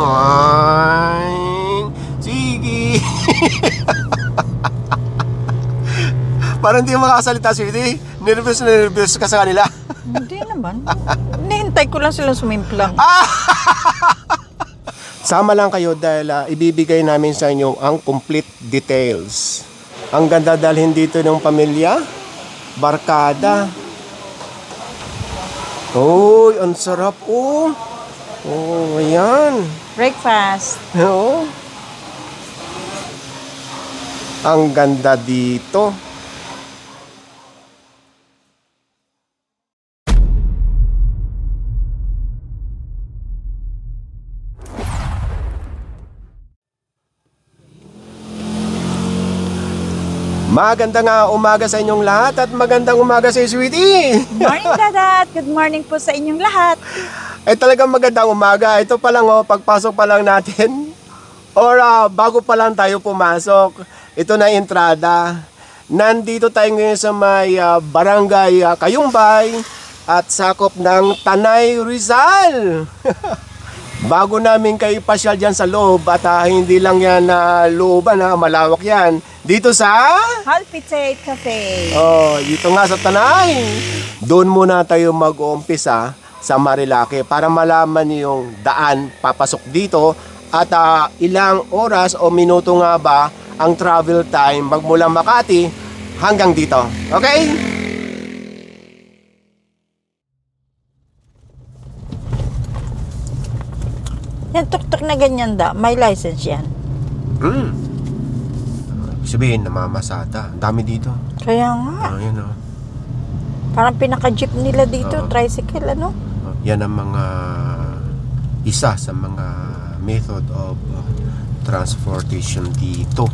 Ay, sige. Parang hindi makasalita, sweetie. Nervous ka sa kanila. Hindi naman. Hinihintay ko lang silang sumimplang. Sama lang kayo dahil ibibigay namin sa inyo ang complete details. Ang ganda dalhin dito ng pamilya, barkada. Uy, ang sarap oh. Oh, ayan. Breakfast. Oo. Ang ganda dito. Magandang umaga sa inyong lahat at magandang umaga sa Sweetie. Morning, Dadat. Good morning po sa inyong lahat. Ay talagang magandang umaga. Ito pa lang pagpasok pa lang natin. Or bago pa lang tayo pumasok. Ito na entrada. Nandito tayo ngayon sa may barangay Kayumbay at sakop ng Tanay, Rizal. Bago namin kayo ipasyal dyan sa loob at hindi lang yan na looban, malawak yan. Dito sa Halpitate Cafe. Oh, dito nga sa Tanay. Doon muna tayo mag-uumpisa sa Marilake para malaman niyo yung daan papasok dito at ilang oras o minuto nga ba ang travel time magmula Makati hanggang dito. Okay? Yan tuk-tuk na ganyan may license yan. Sabihin, namamasada. Ang dami dito. Kaya nga. Yun Parang pinaka-jeep nila dito, tricycle, ano? Yan ang mga isa sa mga method of transportation dito.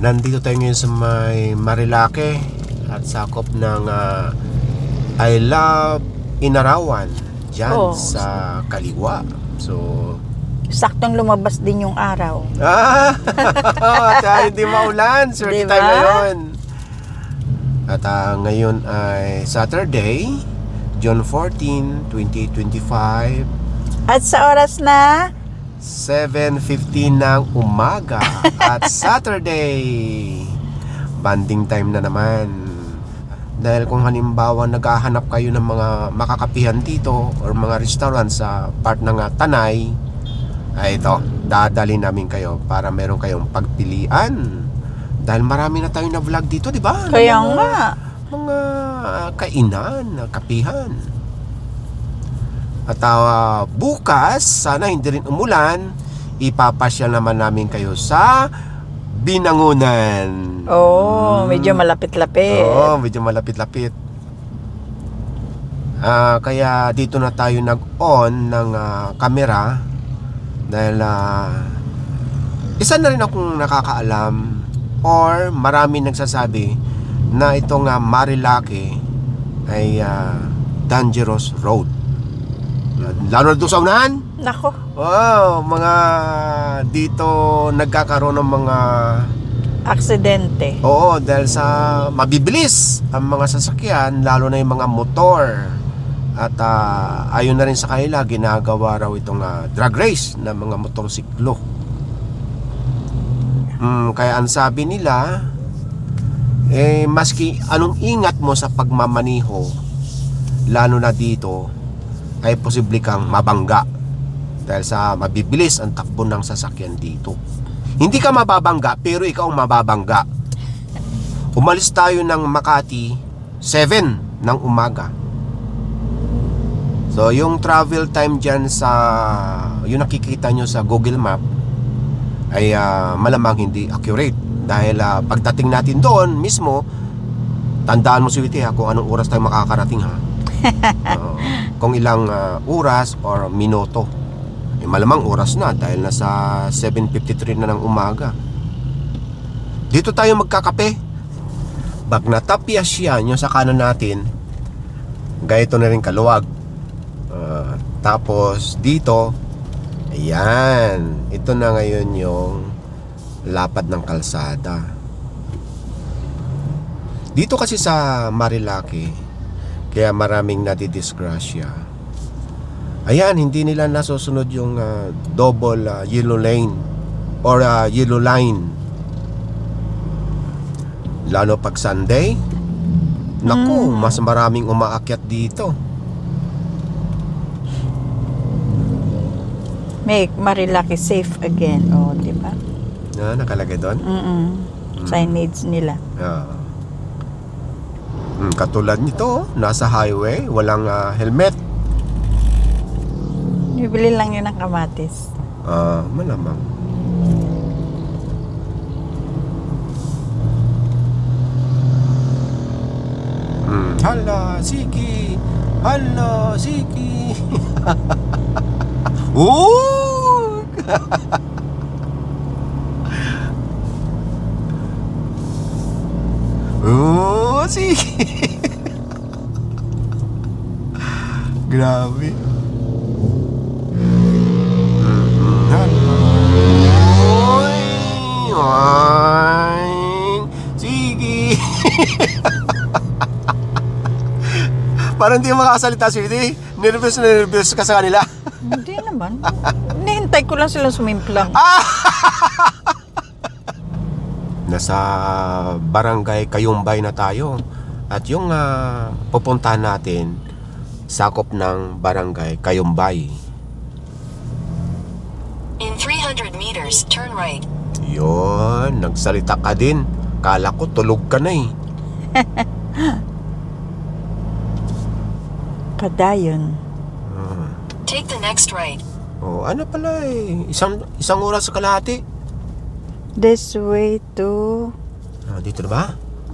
Nandito tayo ngayon sa may Marilake at sakop ng I Love Inarawan dyan sa kaliwa. So saktong lumabas din yung araw. Hindi maulan. Swerte tayo ngayon. At ngayon ay Saturday, June 14, 2025. At sa oras na 7:15 ng umaga at Saturday. Banding time na naman. Dahil kung halimbawa naghahanap kayo ng mga makakapihan dito or mga restaurant sa part ng Tanay, ay ito, dadali namin kayo para meron kayong pagpilian. Dahil marami na tayong na-vlog dito, di ba? Kaya nga. Mga kainan, kapihan. At bukas, sana hindi rin umulan, ipapasyal naman namin kayo sa Binangunan. Medyo malapit-lapit. Medyo malapit-lapit. Kaya dito na tayo nag-on ng camera. Dahil isa na rin akong nakakaalam or marami nagsasabi na itong Marilake ay dangerous road. Lalo na doon sa unahan. Nako. Mga dito nagkakaroon ng mga aksidente. Dahil sa mabibilis ang mga sasakyan, lalo na yung mga motor. At ayon na rin sa kanila, ginagawa raw itong drag race ng mga motorsiklo. Kaya ang sabi nila, maski anong ingat mo sa pagmamaniho, lalo na dito, ay posible kang mabangga dahil sa mabibilis ang takbo ng sasakyan dito. Hindi ka mababangga, pero ikaw ang mababangga. Umalis tayo ng Makati 7 ng umaga. So yung travel time dyan sa yung nakikita nyo sa Google Map ay malamang hindi accurate. Dahil pagdating natin doon mismo, tandaan mo Sweetie kung anong oras tayo makakarating kung ilang oras or minuto. Malamang oras na dahil nasa 7:53 na ng umaga. Dito tayo magkakape. Bagnatapia siya nyo sa kanan natin. Gayto na rin kaluwag. Tapos dito, ayan, ito na ngayon yung lapad ng kalsada. Dito kasi sa Marilake, kaya maraming nadidisgrasya Ayan, hindi nila nasusunod yung double yellow lane or yellow line. Lalo pag Sunday. Naku, mas maraming umaakyat dito. Make Marilaki safe again. Oh, di ba? Nakalagay doon? Signage nila. Katulad nito, nasa highway, walang helmet. Bibili lang yun ng kamatis. Malamang. Hala, sige. Hala, sige. Ooh! Oh, sige. Grabe. Sige. Parang hindi makasalita, sweetie. Nervous ka sa kanila. Hindi naman. Nihintay ko lang silang sumimplang. Nasa barangay Kayumbay na tayo. At yung pupuntahan natin, sakop ng barangay Kayumbay. In 300 meters, turn right. Yun, nagsalita ka din. Kala ko tulog ka na eh. Padayon. Take the next right. Ano pala eh. Isang oras sa kalahati. This way to... Dito na ba?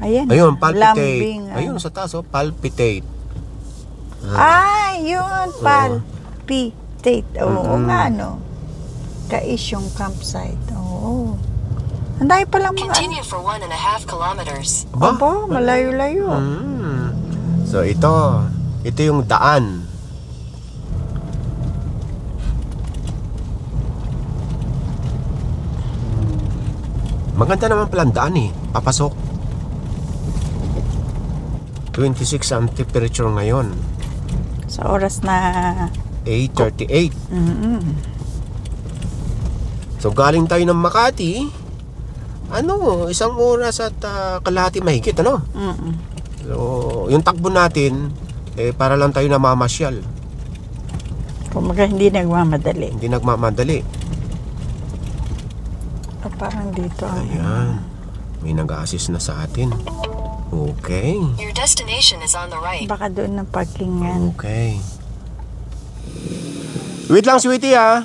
Ayan. Ayun, palpitate. Lambing. Ayun, sa taas, palpitate. Yun. Palpitate. Oo nga, no. Kaisyong campsite. Oo. Anday palang mga... Continue for 1.5 kilometers. Aba, malayo-layo. So, ito yung daan. Maganda naman palang daan eh. Papasok. 26 ang temperature ngayon. Sa oras na... 8:38. So galing tayo ng Makati. Isang oras at kalahati mahigit, ano? So, yung takbo natin para lang tayo namamasyal. Kumaga hindi nagmamadali. Hindi nagmamadali. Parang dito. Ayan. May nag-a-assist na sa atin. Okay. Your destination is on the right. Baka doon ng parkingan. Okay. Wait lang, sweetie, ha.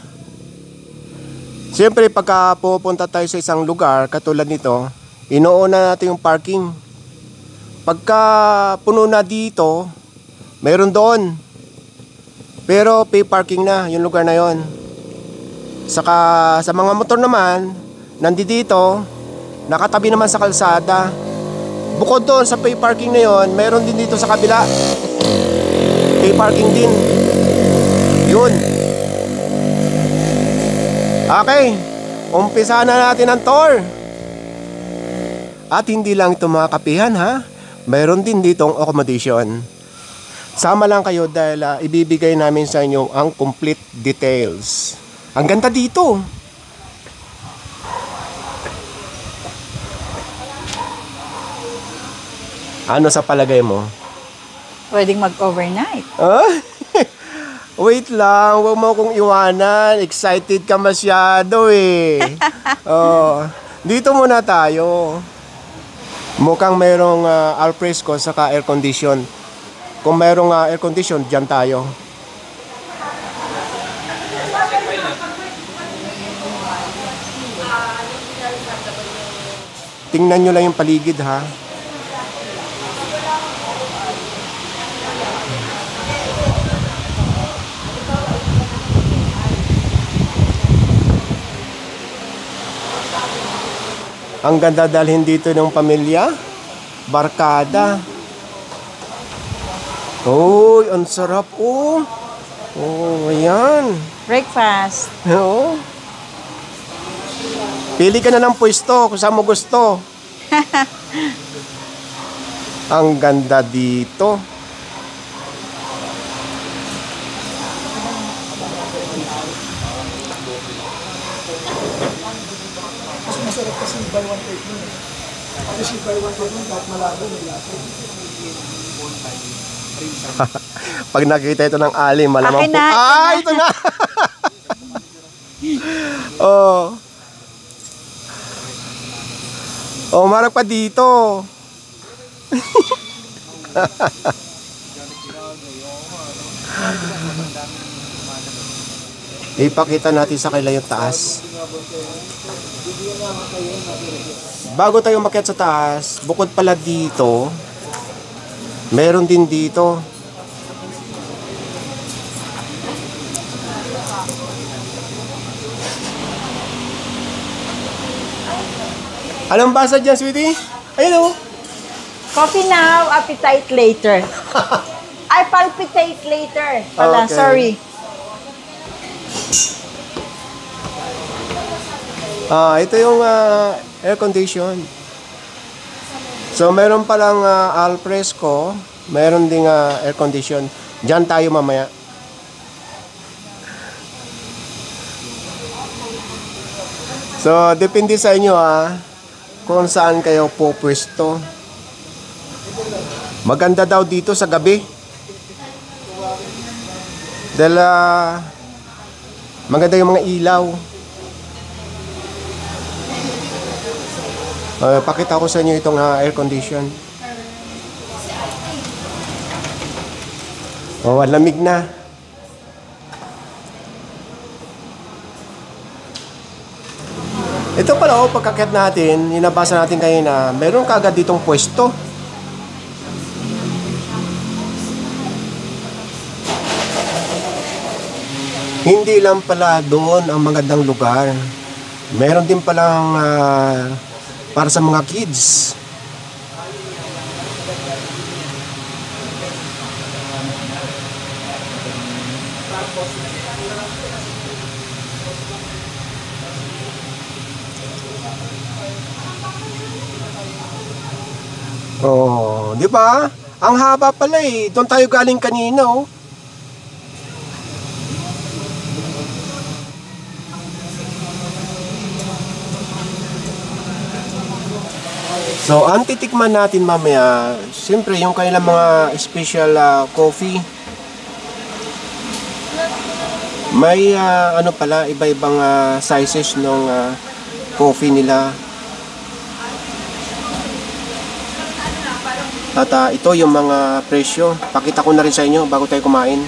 Siyempre, pagka pupunta tayo sa isang lugar, katulad nito, inuuna natin yung parking. Pagka puno na dito, mayroon doon. Pero pay parking na yung lugar na yon. Saka sa mga motor naman, nandito, nakatabi naman sa kalsada. Bukod doon sa pay parking na yon, mayroon din dito sa kabila. Pay parking din. Yun. Okay, umpisa na natin ang tour. At hindi lang ito mga kapihan, ha. Mayroon din ditong accommodation. Sama lang kayo dahil ibibigay namin sa inyo ang complete details. Ang ganda dito. Ano sa palagay mo? Pwedeng mag-overnight. Wait lang, huwag mo akong iwanan. Excited ka masyado eh. Dito muna tayo. Mukhang mayroong al fresco saka air condition. Kung mayroong air condition, dyan tayo. Tingnan nyo lang yung paligid, ha. Ang ganda dalhin dito ng pamilya. Barkada. Uy, ang sarap, oh. Oh, ayan. Breakfast. Oo. Pili ka na ng pwesto kung saan mo gusto. Ang ganda dito. masarap kasi buy one take mo. Kasi buy one take mo, kahit malabo, may lasa. Pag nakita ito ng Ali, malamang Akin na, po. akin na. Ito na! Oh. Oh, marap pa dito. Ipakita natin sa kanila yung taas. Bago tayo umakyat sa taas, bukod pala dito, meron din dito. Anong basa dyan, sweetie? Ayun o. Coffee now, appetite later. I palpitate later. Pala, Okay. sorry. Ito yung air condition. So, meron palang al fresco, meron ding air condition. Diyan tayo mamaya. So, depende sa inyo kung saan kayo pupwesto. Maganda daw dito sa gabi. Dahil maganda yung mga ilaw. Pakita ko sa inyo itong air condition. Oh, lamig na. Ito pala, pagkakit natin, inabasa natin kanina, meron kagad ditong pwesto. Hindi lang pala doon ang magandang lugar. Meron din palang para sa mga kids. Oh, di ba? Ang haba pala eh. Doon tayo galing kanina oh. So, ang titikman natin mamaya, siyempre yung kanilang mga special coffee. May ano pala, iba-ibang sizes ng coffee nila. At ito yung mga presyo. Pakita ko na rin sa inyo bago tayo kumain.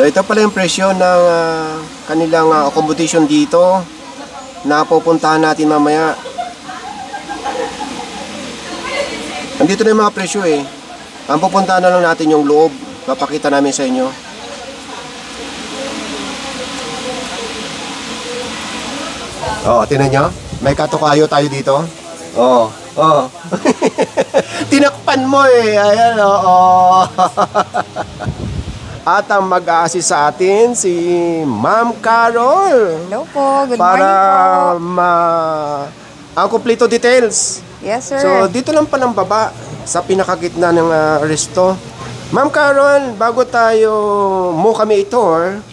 So ito pala yung presyo ng kanilang accommodation dito na pupuntahan natin mamaya. Nandito na yung mga presyo eh. Ang pupuntahan na lang natin yung loob. Papakita namin sa inyo. Oh, tingnan nyo. May katukayo tayo dito. Oh, oh. Tinakpan mo eh. Ayan, oh. At ang mag-a-assist sa atin si Ma'am Carol. Hello po, good Para morning po. ang kumpleto details. Yes, sir. So dito lang palang baba sa pinakagitna ng resto. Ma'am Carol, bago tayo mo kami i-tour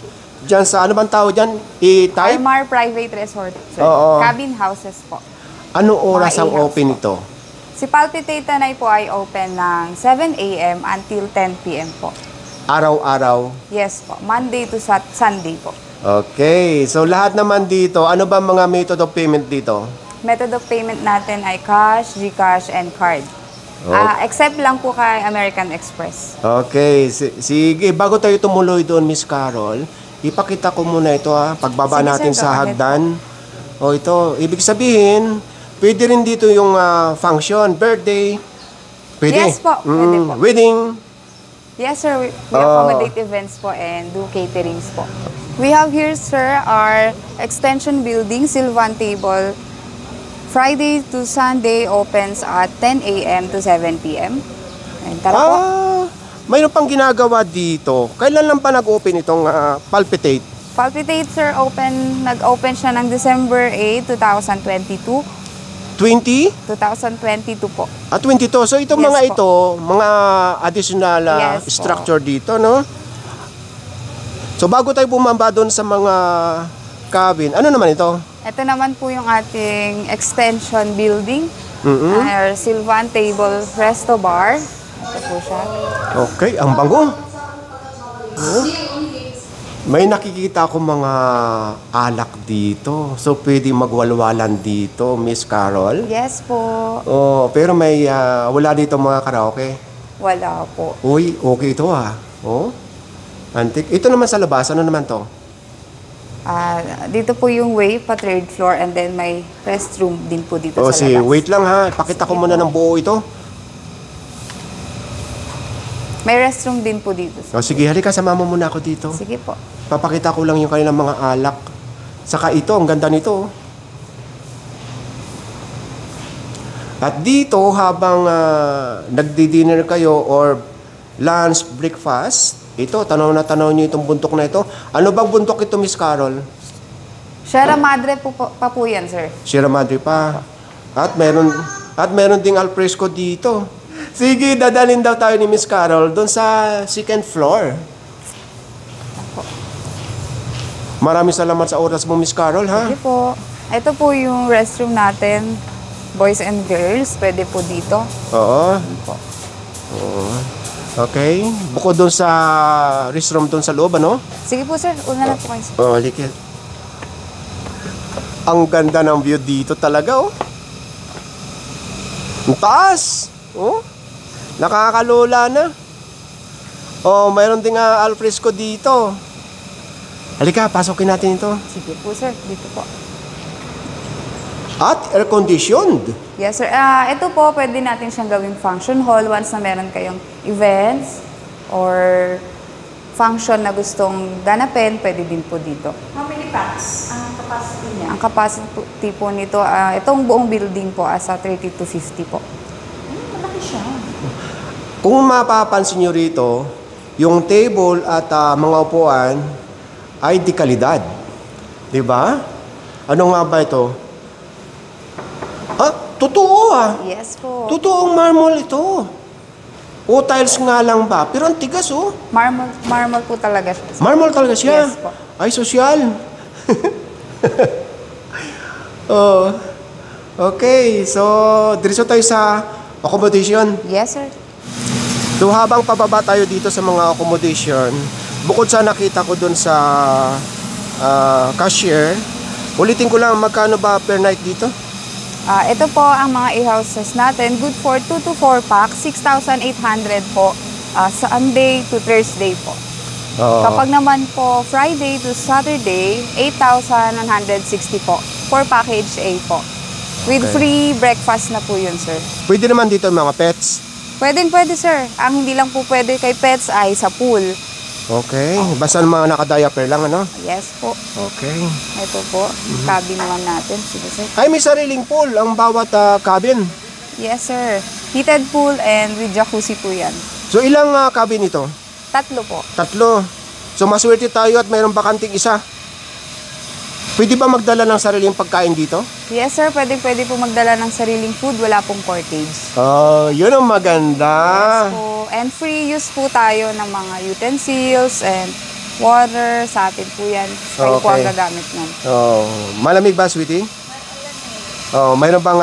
dyan sa ano bang tao dyan? I-type? Armar Private Resort, sir. Oo. Cabin houses po. Anong oras Mga ang A-house open po. ito? Si Palpitate Tanay po ay open ng 7 a.m. until 10 p.m. po. Araw-araw. Yes po. Monday to Sunday po. Okay. So lahat naman dito, ano ba mga method of payment dito? Method of payment natin ay cash, GCash, and card. Oh. Except lang po kay American Express. Okay. Sige, bago tayo tumuloy doon, Miss Carol, ipakita ko muna ito pagbaba Sige, natin sir, sa go ahead hagdan. O ito, ibig sabihin, pwede rin dito yung function, birthday. Pwede. Yes po, pwede po. Wedding. Yes, sir. We accommodate events po and do caterings po. We have here, sir, our extension building, Sylvan Table. Friday to Sunday opens at 10 a.m. to 7 p.m. And tara po. mayroon pang ginagawa dito. Kailan lang pa nag-open itong Palpitate? Palpitate, sir, nag-open siya ng December 8, 2022. 20? 2022 po. 22. So itong Yes mga po. ito, mga additional Yes po. structure dito, no? So bago tayo bumaba doon sa mga cabin, ano naman ito? Ito naman po yung ating extension building. Our Sylvan Table Resto Bar. Ito po siya. Okay, ang bango. Oh. May nakikita akong mga alak dito. So pwede magwalwalan dito, Miss Carol. Yes po. Oh, pero may wala dito mga karaoke. Wala po. Uy, okay ito Oh. Antik. Ito naman sa labas, ano naman to? Dito po yung way pa third floor and then may restroom din po dito Oh, sa labas. wait lang ha. Pakita ko muna ng buo ito. May restroom din po dito. O sige, halika, sama mo muna ako dito. Sige po. Papakita ko lang yung kanilang mga alak. Saka ito, ang ganda nito. At dito, habang nagdi-dinner kayo or lunch, breakfast, ito, tanaw na tanaw nyo itong buntok na ito. Ano bang buntok ito, Miss Carol? Sierra Madre pa po yan, sir. Sierra Madre pa. At meron ding alfresco dito. Sige, dadalhin daw tayo ni Miss Carol doon sa second floor. Maraming salamat sa oras mo, Miss Carol, ha? Sige po. Ito po yung restroom natin. Boys and girls, pwede po dito. Oo. Po. Oo. Okay. Bukod doon sa restroom doon sa loob, ano? Sige po, sir. Una na po kayo, sir. Oh, likit. Ang ganda ng view dito talaga, oh. Ang taas. Oh. Nakakalula na. Oh, mayroon ding alfresco dito. Halika, pasokin natin ito. Sige po, sir. Dito po. At air-conditioned. Yes, sir. Ito po, pwede natin siyang gawing function hall once na meron kayong events or function na gustong ganapin, pwede din po dito. How many packs ang capacity niya? Ang capacity po nito, itong buong building po, asa 30 to 50 po. Malaki siya. Kung mapapansin nyo rito, yung table at mga upuan ay di kalidad. Diba? Ano nga ba ito? Totoo Yes po. Totoong marmol ito. O tiles nga lang ba? Pero ang tigas Marmol po talaga siya. Marmol talaga siya. Yes po. Ay, sosyal. Oh. Okay, so diretso tayo sa accommodation. Yes, sir. So habang pababa tayo dito sa mga accommodation, bukod sa nakita ko dun sa cashier, ulitin ko lang, magkano ba per night dito? Ito po ang mga e-houses natin. Good for 2 to 4 packs, 6,800 po. Sunday to Thursday po. Oo. Kapag naman po Friday to Saturday, 8,160 po. For package A po. With Okay. free breakfast na po yun, sir. Pwede naman dito mga pets. Pwede, sir. Ang hindi lang po pwede kay pets ay sa pool. Okay. Basta mga naka-diaper lang, ano? Yes po. Okay. Ito po. Cabin naman natin. Sige, sir. Ay, may sariling pool ang bawat cabin. Yes, sir. Heated pool and with jacuzzi po yan. So, ilang cabin ito? 3 po. 3. So, maswerte tayo at mayroong bakanting isa. Pwede ba magdala ng sariling pagkain dito? Yes, sir. Pwede po magdala ng sariling food. Wala pong portage. Oh, yun ang maganda. Yes po. And free use po tayo ng mga utensils and water. Sa atin po yan. Kayo po ang Okay. gagamit nun. Oh, malamig ba, sweetie? Oh, mayroon bang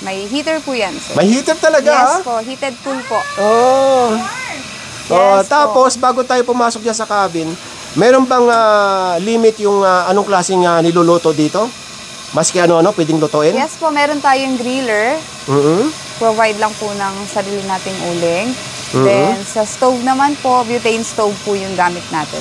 May heater po yan, sir. may heater talaga? Yes po. Heated pool po. Oh. Yes po. Tapos bago tayo pumasok diyan sa cabin, meron bang limit yung anong klaseng niluluto dito? Maski ano-ano pwedeng lutuin? Yes po. Meron tayong griller. Mhm. Provide lang po ng sarili nating uling. Then, sa stove naman po, butane stove po yung gamit natin.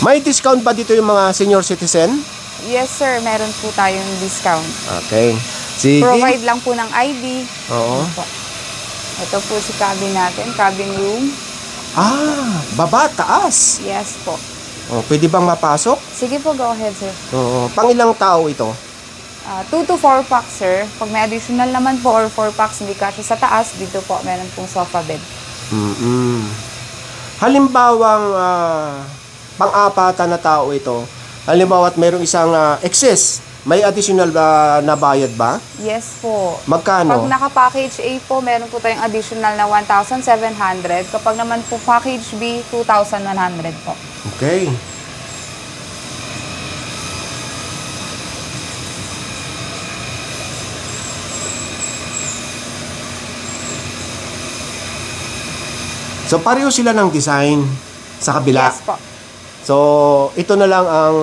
May discount ba dito yung mga senior citizen? Yes, sir. Meron po tayong discount. Okay. Sige. Provide lang po ng ID. Oo. Po. Ito po si cabin natin, cabin room. Baba, taas. Yes po. Oh, pwede bang mapasok? Sige po, go ahead, sir. Oo. Pangilang tao ito? 2 to 4 packs, sir. Pag may additional naman po or 4 packs, hindi kasya sa taas, dito po meron pong sofa bed. Halimbawang pang-apatan na tao ito, halimbawa at mayroong isang excess, may additional na bayad ba? Yes po. Magkano? Pag naka-package A po, meron po tayong additional na 1,700. Kapag naman po package B, 2,100 po. Okay. So pareho sila ng design sa kabila. Yes po. So ito na lang ang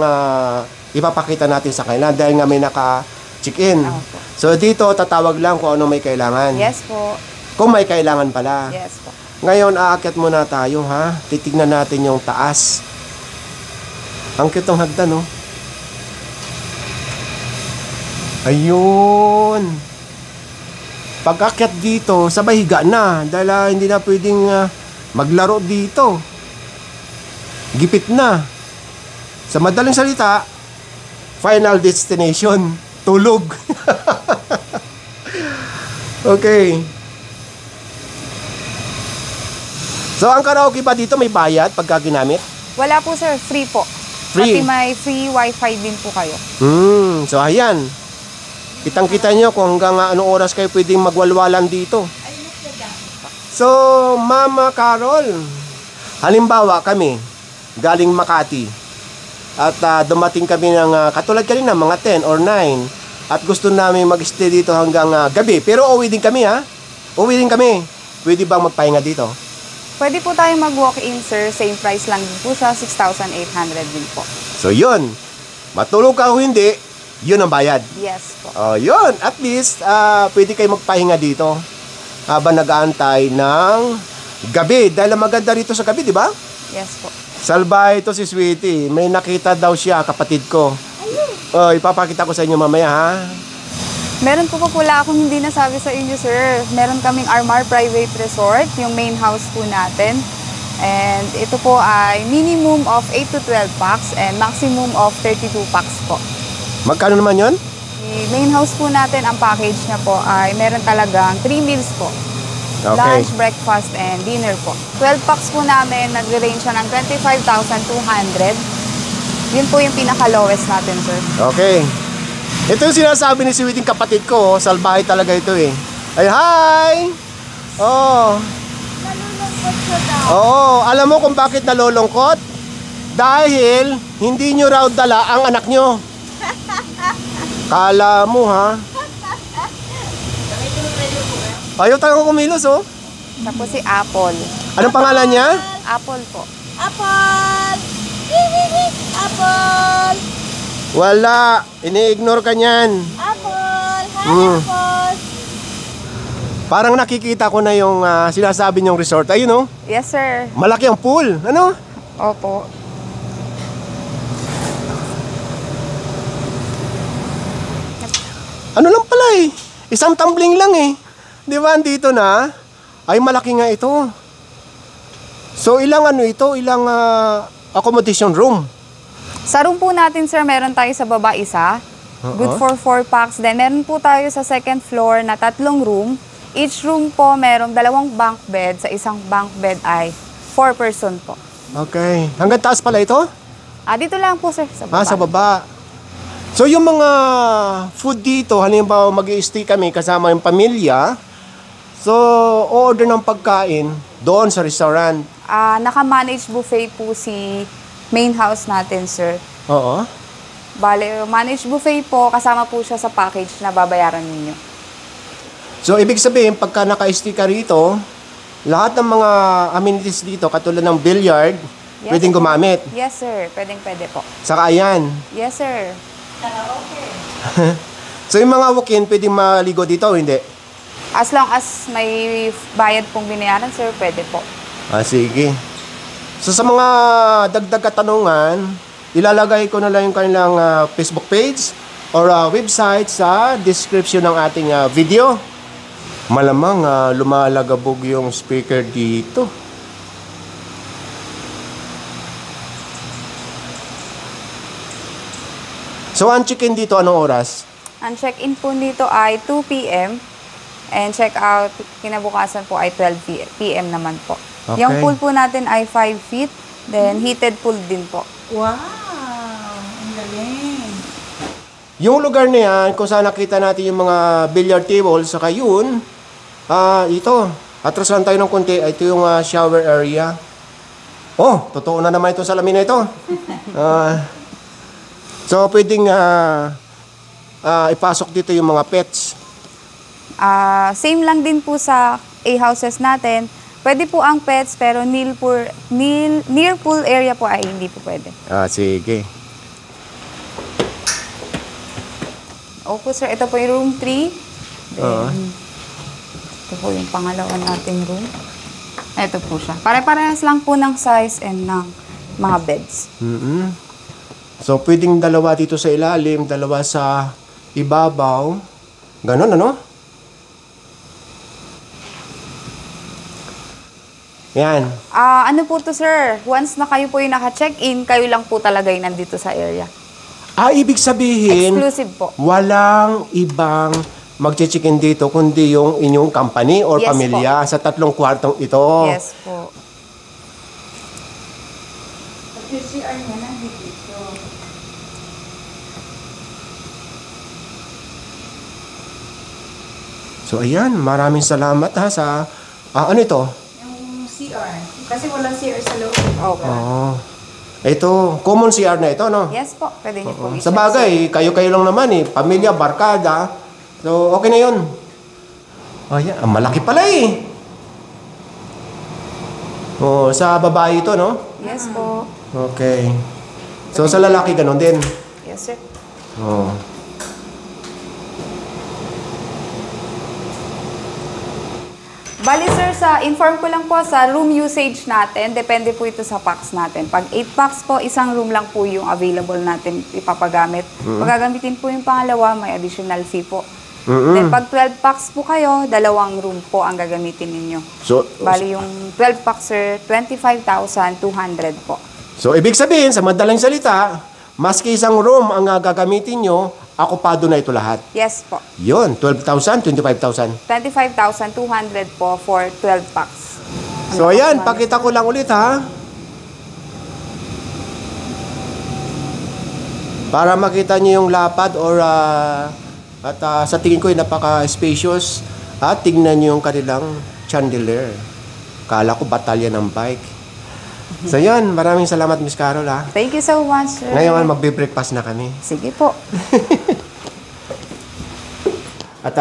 ipapakita natin sa kanila dahil nga may naka-check-in. Opo. So dito tatawag lang kung ano may kailangan. Yes po. Kung may kailangan pala. Yes po. Ngayon aakyat muna tayo ha. Titignan natin yung taas. Ang cute ng hagdan, no? Ayun. Pag-akyat dito, sabay higa na dahil hindi na pwedeng maglaro dito. Gipit na. Sa madaling salita, final destination, tulog. Okay. So ang karaoke ba dito may bayad pagka ginamit? Wala po, sir. Free po. Free? Pati may free wifi din po kayo. So ayan. Kitang-kita nyo kung hanggang anong oras kayo pwedeng magwalwalan dito. So, Mama Carol, halimbawa kami, galing Makati, at dumating kami ng, katulad kanina, mga 10 or 9, at gusto namin mag-stay dito hanggang gabi. Pero uwi din kami, ha? Uwi din kami. Pwede bang magpahinga dito? Pwede po tayo mag-walk-in, sir. Same price lang din po siya. 6,800 din po. So, yun. Matulog ka o hindi, yun ang bayad. Yes po. Oh, yun. At least, pwede kayo magpahinga dito habang nag-aantay ng gabi. Dahil maganda rito sa gabi, di ba? Yes po. Salbahe ito si Sweetie. May nakita daw siya, kapatid ko. Oh, ipapakita ko sa inyo mamaya, ha? Meron po pala akong hindi nasabi sa inyo, sir. Meron kaming Armar Private Resort, yung main house po natin. And ito po ay minimum of 8 to 12 packs and maximum of 32 packs po. Magkano naman yon? Yung main house po natin, ang package niya po ay meron talagang 3 meals po. Okay. Lunch, breakfast, and dinner po. 12 packs po namin, nag-range siya ng 25,200. Yun po yung pinaka-lowest natin, sir. Okay. Ito yung sinasabi ni Sweetie, kapatid ko. Salbahe talaga ito eh. Ay, hi! Oh. Nalulungkot siya daw. Oo, alam mo kung bakit nalulungkot? Dahil hindi nyo raw dala ang anak nyo. Kala mo, ha? Ayaw tayo kumilos, oh. Tapos si Apple. Anong pangalan niya? Apple po. Apple! Apple! Wala. Ini-ignore ka niyan. Apple! Hi, Mm. Apple! Parang nakikita ko na yung sinasabi niyong resort. Ayun, oh. Yes, sir. Malaki ang pool. Ano? Opo. Ano lang pala eh. Isang tumbling lang eh. Di ba, andito na? Ay, malaki nga ito. So, ilang ano ito? Ilang accommodation room? Sa room po natin, sir, meron tayo sa baba isa. Good for 4 packs. Then, meron po tayo sa second floor na 3 room. Each room po, merong 2 bunk bed. Sa isang bunk bed ay 4 person po. Okay. Hanggang taas pala ito? Dito lang po, sir, sa baba. Sa baba. So, yung mga food dito, halimbawa mag-i-stay kami kasama yung pamilya, so, order ng pagkain doon sa restaurant. Naka-manage buffet po si main house natin, sir. Oo. Bale, manage buffet po, kasama po siya sa package na babayaran ninyo. So, ibig sabihin, pagka naka-stay ka rito, lahat ng mga amenities dito, katulad ng billiard, pwedeng sir. gumamit. Yes, sir. Pwede po. Saka ayan. Yes, sir. So, yung mga walk-in, pwedeng maligo dito o hindi? As long as may bayad pong binayaran, sir, pwede po. Sige. So, sa mga dagdag katanungan, ilalagay ko na lang yung kanilang Facebook page or website sa description ng ating video. Malamang lumalagabog yung speaker dito. So, ang check-in dito, anong oras? Ang check-in po dito ay 2 p.m. and check-out kinabukasan po ay 12 p.m. naman po. Okay. Yung pool po natin ay 5 feet, then heated pool din po. Wow! Ang galing. Yung lugar na yan, kung saan nakita natin yung mga billiard table, saka yun, ito, atras lang tayo ng konti, ito yung shower area. Oh, totoo na naman ito sa salamin na ito. So, pwedeng ipasok dito yung mga pets. Same lang din po sa A-houses natin. Pwede po ang pets, pero near pool area po ay hindi po pwede. Sige. Opo, sir. Ito po yung room 3. Then, ito po yung pangalawa nating room. Ito po siya. Pare-parehas lang po ng size and ng mga beds. So, pwedeng dalawa dito sa ilalim, dalawa sa ibabaw. Ganon, ano? Yan. Ano po to, sir? Once na kayo po yung naka-check-in, kayo lang po talaga yung nandito sa area. Ibig sabihin, Exclusive po. walang ibang magche-check-in dito, kundi yung inyong company or Yes pamilya sa 3 kwartong ito. Yes po. CR niya na dito. So, ayan. Maraming salamat sa... ano ito? Yung CR. Kasi walang CR sa loob. Okay. Ito, common CR na ito, no? Yes po. Pwede niyo po i-check. Sa bagay, kayo-kayo lang naman eh. Pamilya, barkada. So, okay na yun. Ayan, malaki pala eh. Sa babae ito, no? Yes po. Okay. So, sa lalaki, ganun din. Yes, sir. Bali, sir, inform ko lang po sa room usage natin. Depende po ito sa packs natin. Pag 8 packs po, isang room lang po yung available natin ipapagamit. Pag gagamitin po yung pangalawa, may additional fee po. Then pag 12 packs po kayo, 2 room po ang gagamitin ninyo. So, Bali, yung 12 packs, sir, 25,200 po. so, ibig sabihin, sa madaling salita, maski isang room ang gagamitin nyo, akupado na ito lahat. Yes po. Yun, 12,000, 25,000. 25,200 po for 12 packs. So, ayan, pakita ko lang ulit, ha? Para makita nyo yung lapad or sa tingin ko ay napaka-spacious. At tingnan nyo yung kanilang chandelier. Kala ko batalya ng bike. So, yan, maraming salamat, Miss Carol, ha? Thank you so much, sir. Ngayon, magbe-breakfast na kami. Sige po. At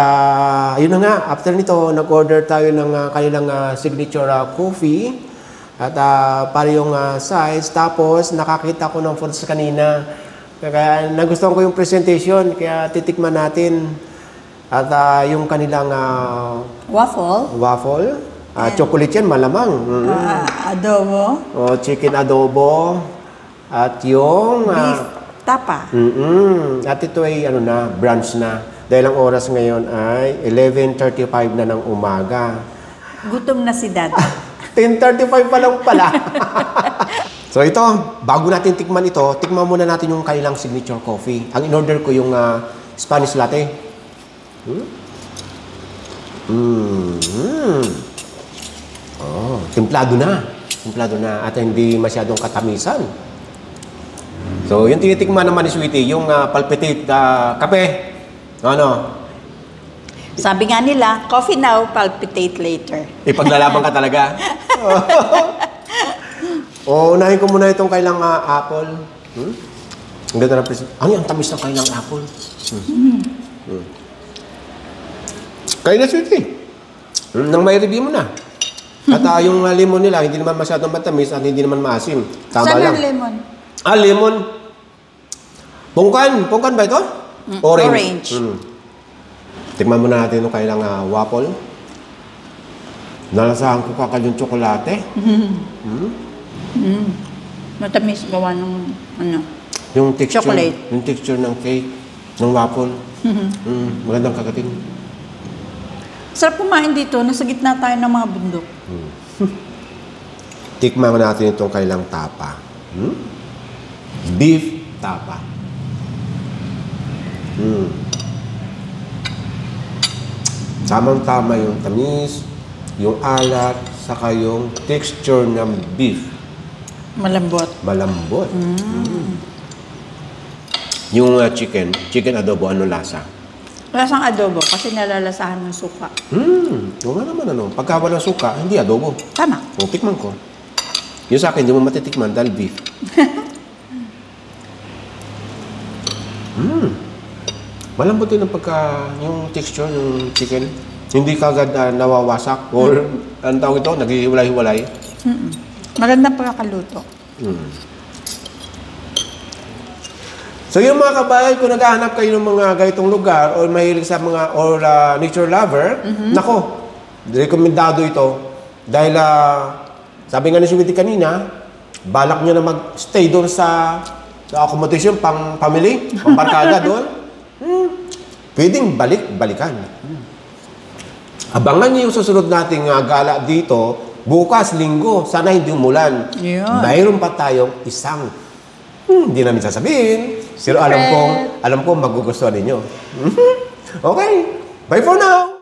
yun na nga, after nito, nag-order tayo ng kanilang signature coffee. At para yung size. Tapos, nakakita ko ng foods kanina. Kaya nagustuhan ko yung presentation. Kaya titikman natin. At yung kanilang waffle. Chocolate yan, malamang. Adobo. Chicken adobo. At yung... Beef tapa. At ito ay brunch na. Dahil ang oras ngayon ay 11:35 na ng umaga. Gutom na si Dad. 10:35 pa lang pala. So ito, bago natin tikman ito, tikman muna natin yung kanilang signature coffee. Ang in-order ko yung Spanish latte. Templado na. Templado na at hindi masyadong katamisan. So, yung tinitikman naman ni Sweetie, yung palpitate kape. Sabi nga nila, coffee now, palpitate later. Ipaglalaban ka talaga. Unahin ko muna itong kailang apple. Ang ganda ng present. Ang tamis ng kailang apple. Kaya na, Sweetie. Nang may review mo na. At yung lemon nila, hindi naman masyadong matamis at hindi naman maasim. Tama Saan lang. ang lemon? Lemon. Pungkan. Pungkan ba ito? Orange. Tingnan muna natin yung kailang waffle. Nalasahan ko kakal yung tsokolate. Matamis gawa ng Yung texture. Chocolate. Yung texture ng cake, ng waffle. Magandang kagating. Sarap kumain dito. Nasa gitna tayo ng mga bundok. Tikman natin itong kailang tapa. Beef tapa. Tamang-tama yung tamis, yung alat, saka yung texture ng beef. Malambot. Malambot. Yung chicken adobo, ano lasa? Lasang adobo kasi nalalasahan ng suka. Yung nga naman ano, pagka walang suka, hindi adobo. Tama. O, tikman ko. Yung sa akin, hindi mo matitikman dahil beef. Malambot din ang yung texture ng chicken. Hindi kagad nawawasak or ang tawag ito, naghihiwalay-hiwalay. Magandang pagkakaluto. So yung mga kabayan, kung naghahanap kayo ng mga ganitong lugar or mahilig sa mga nature lover, nako, rekomendado ito. Dahil sabi nga ni Sweetie kanina, balak nyo na mag-stay doon sa accommodation pang family, pang barkada doon. Pwedeng balikan. Abangan niyo yung susunod nating gala dito, bukas, linggo, sana hindi umulan. Yun. Mayroon pa tayong isang, hindi namin sasabihin, pero alam kong magugustuhan ninyo. Okay, bye for now!